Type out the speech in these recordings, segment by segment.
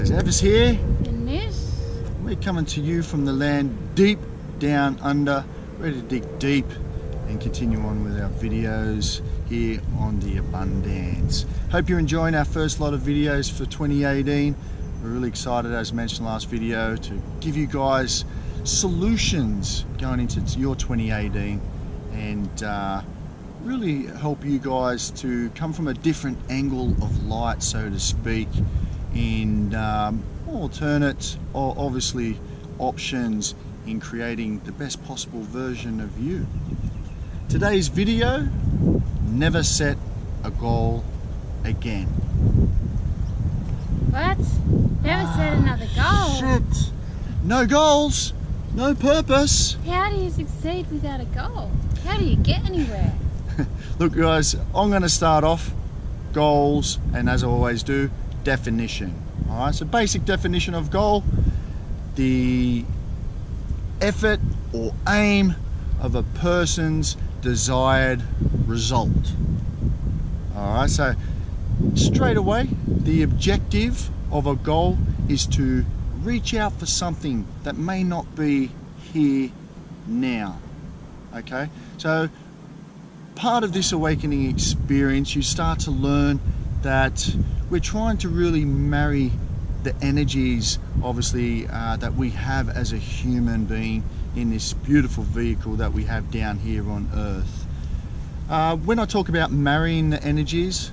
guys, Evers here. And Mish. We're coming to you from the land deep down under, ready to dig deep and continue on with our videos here on the Abundance. Hope you're enjoying our first lot of videos for 2018. We're really excited, as mentioned last video, to give you guys solutions going into your 2018 and really help you guys to come from a different angle of light, so to speak, in alternate or obviously options in creating the best possible version of you. Today's video: never set a goal again. What? Never set another goal. Shit. No goals, no purpose. How do you succeed without a goal? How do you get anywhere? Look guys, I'm going to start off goals, and as I always do, definition. Alright, so basic definition of goal: the effort or aim of a person's desired result. Alright, so straight away, the objective of a goal is to reach out for something that may not be here now. Okay, so part of this awakening experience, you start to learn that we're trying to really marry the energies, obviously, that we have as a human being in this beautiful vehicle that we have down here on Earth. When I talk about marrying the energies,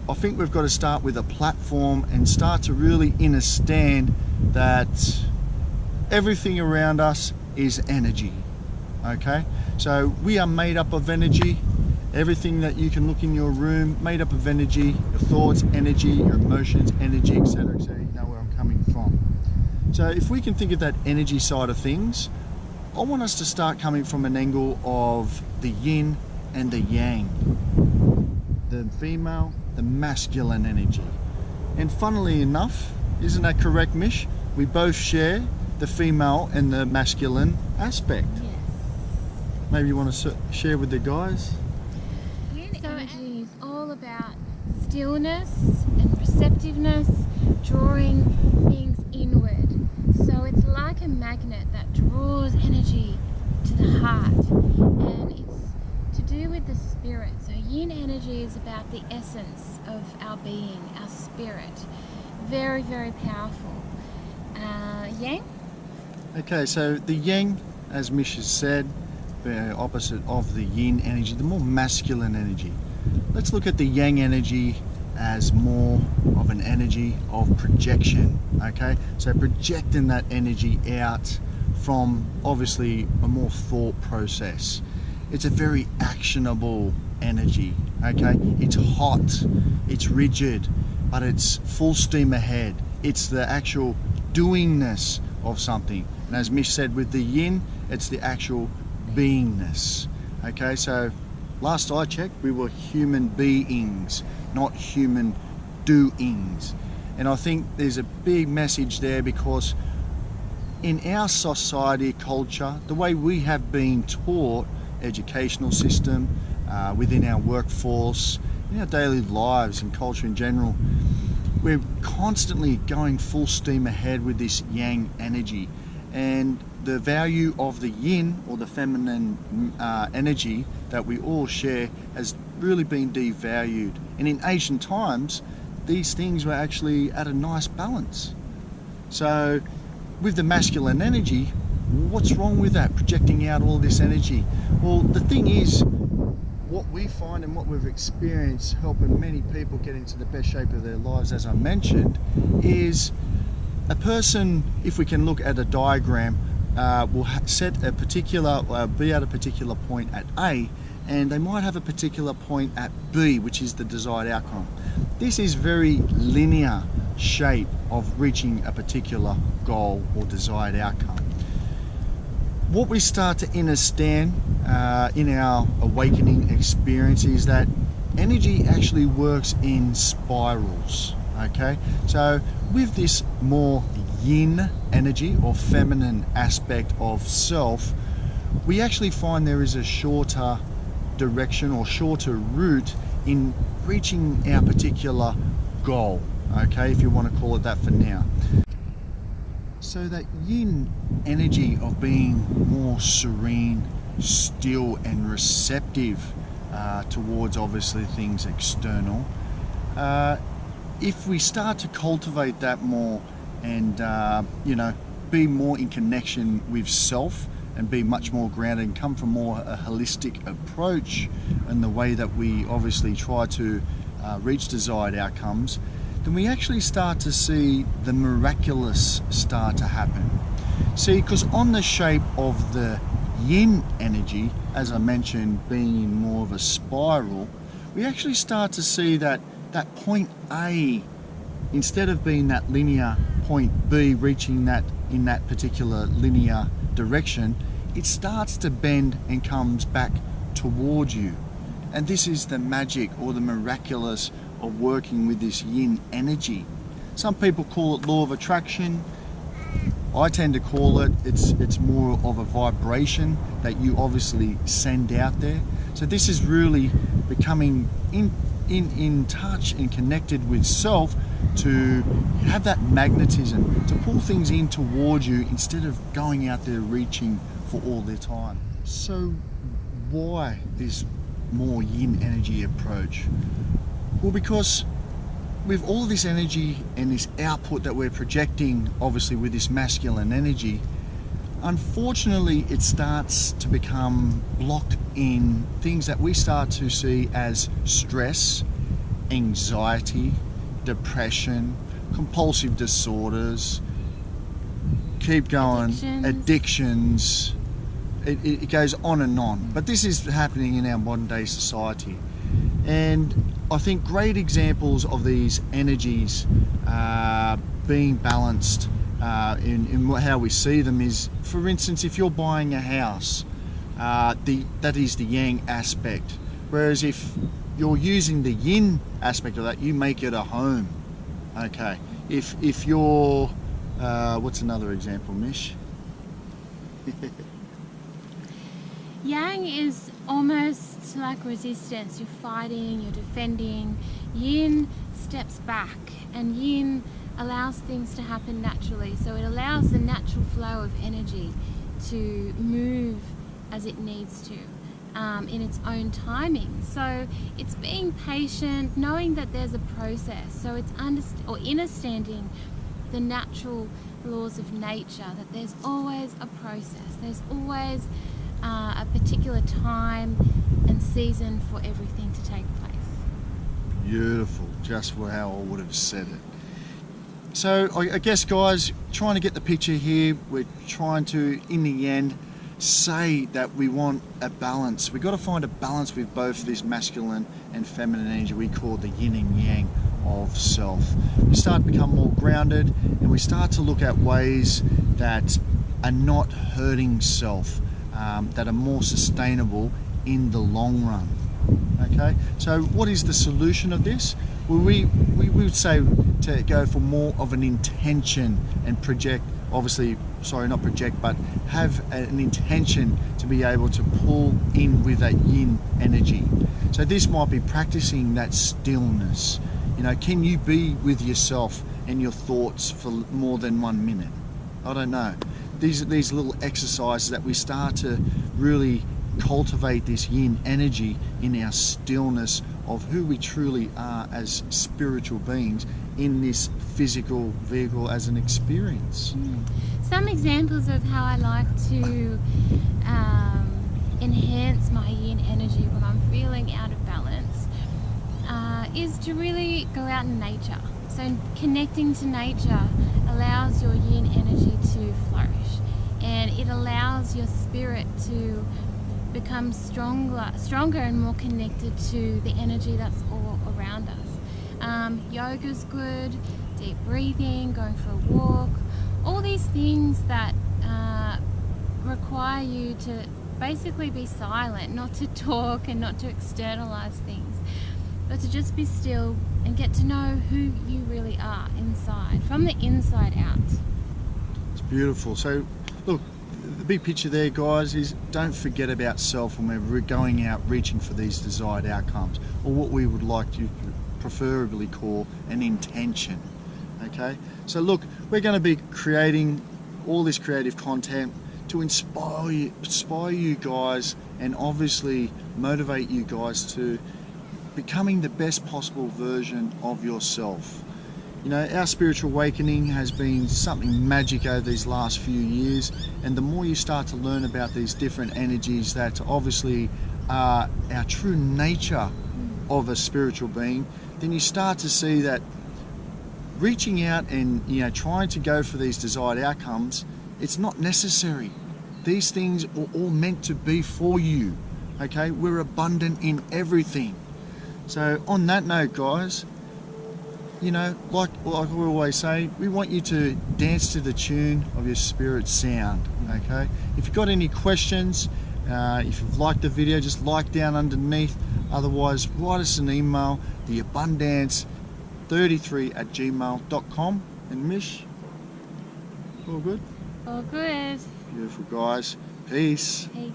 I think we've got to start with a platform and start to really understand that everything around us is energy. Okay, so we are made up of energy. Everything that you can look in your room, made up of energy. Your thoughts, energy. Your emotions, energy, etc., etc. You know where I'm coming from. So if we can think of that energy side of things, I want us to start coming from an angle of the yin and the yang, the female, the masculine energy. And funnily enough, isn't that correct, Mish? We both share the female and the masculine aspect. Yes. Maybe you want to share with the guys? So energy is all about stillness and receptiveness, drawing things inward. So it's like a magnet that draws energy to the heart, and it's to do with the spirit. So yin energy is about the essence of our being, our spirit. Very, very powerful. Yang? Okay, so the yang, as Mish has said, the opposite of the yin energy, the more masculine energy. Let's look at the yang energy as more of an energy of projection. Okay, so projecting that energy out from obviously a more thought process. It's a very actionable energy. Okay, it's hot, it's rigid, but it's full steam ahead. It's the actual doingness of something. And as Mish said, with the yin, it's the actual beingness. Okay, so last I checked, we were human beings, not human doings. And I think there's a big message there, because in our society, culture, the way we have been taught, educational system, within our workforce, in our daily lives and culture in general, we're constantly going full steam ahead with this yang energy. And the value of the yin, or the feminine energy that we all share, has really been devalued. And in ancient times, these things were actually at a nice balance. So with the masculine energy, what's wrong with that, projecting out all this energy? Well, the thing is, what we find and what we've experienced helping many people get into the best shape of their lives, as I mentioned, is a person, if we can look at a diagram, will set a particular, be at a particular point at A, and they might have a particular point at B, which is the desired outcome. This is very linear shape of reaching a particular goal or desired outcome. What we start to understand in our awakening experience is that energy actually works in spirals. Okay, so with this more yin energy or feminine aspect of self, we actually find there is a shorter direction or shorter route in reaching our particular goal. okay, if you want to call it that for now. So that yin energy of being more serene, still and receptive towards obviously things external, if we start to cultivate that more and you know, be more in connection with self and be much more grounded and come from more a holistic approach in the way that we obviously try to reach desired outcomes, then we actually start to see the miraculous start to happen. See, because on the shape of the yin energy, as I mentioned, being in more of a spiral, we actually start to see that point A, instead of being that linear point B, reaching that in that particular linear direction, it starts to bend and comes back towards you. And this is the magic or the miraculous of working with this yin energy. Some people call it law of attraction. I tend to call it, it's more of a vibration that you obviously send out there. So this is really becoming in touch and connected with self to have that magnetism, to pull things in towards you instead of going out there reaching for all their time. So why this more yin energy approach? Well, because with all this energy and this output that we're projecting, obviously with this masculine energy, unfortunately it starts to become blocked in things that we start to see as stress, anxiety, depression, compulsive disorders, keep going, addictions. It goes on and on. But this is happening in our modern day society. And I think great examples of these energies being balanced in how we see them is, for instance, if you're buying a house, that is the yang aspect. Whereas if you're using the yin aspect of that, you make it a home. Okay. If you're, what's another example, Mish? Yang is almost like resistance. You're fighting, you're defending. Yin steps back, and yin allows things to happen naturally. So it allows the natural flow of energy to move as it needs to, in its own timing. So it's being patient, knowing that there's a process. So it's understanding the natural laws of nature, that there's always a process. There's always a particular time and season for everything to take place. Beautiful, just how I would have said it. So I guess, guys, trying to get the picture here, we're trying to, in the end, say that we want a balance. We've got to find a balance with both this masculine and feminine energy we call the yin and yang of self. We start to become more grounded, and we start to look at ways that are not hurting self, that are more sustainable in the long run. Okay, so what is the solution of this? Well, we would say to go for more of an intention and project, obviously, sorry, not project, but have an intention to be able to pull in with that yin energy. So this might be practicing that stillness. You know, can you be with yourself and your thoughts for more than 1 minute? I don't know. These little exercises that we start to really cultivate this yin energy in our stillness of who we truly are as spiritual beings in this physical vehicle as an experience. Some examples of how I like to enhance my yin energy when I'm feeling out of balance is to really go out in nature. So connecting to nature allows your yin energy to flourish, and it allows your spirit to become stronger and more connected to the energy that's all around us. Yoga's good, deep breathing, going for a walk, all these things that require you to basically be silent, not to talk and not to externalize things, but to just be still and get to know who you really are inside, from the inside out. It's beautiful. So look, the big picture there, guys, is don't forget about self when we're going out reaching for these desired outcomes, or what we would like to preferably call an intention. Okay, so look, we're going to be creating all this creative content to inspire you guys, and obviously motivate you guys to becoming the best possible version of yourself. You know, our spiritual awakening has been something magic over these last few years, and the more you start to learn about these different energies that obviously are our true nature of a spiritual being, then you start to see that reaching out and, you know, trying to go for these desired outcomes, it's not necessary. These things are all meant to be for you. Okay, we're abundant in everything. So on that note, guys, you know, like we always say, we want you to dance to the tune of your spirit sound. Okay, if you've got any questions, if you've liked the video, just like down underneath. Otherwise, write us an email, theabundance33@gmail.com. And Mish, all good? All good. Beautiful, guys. Peace. Peace.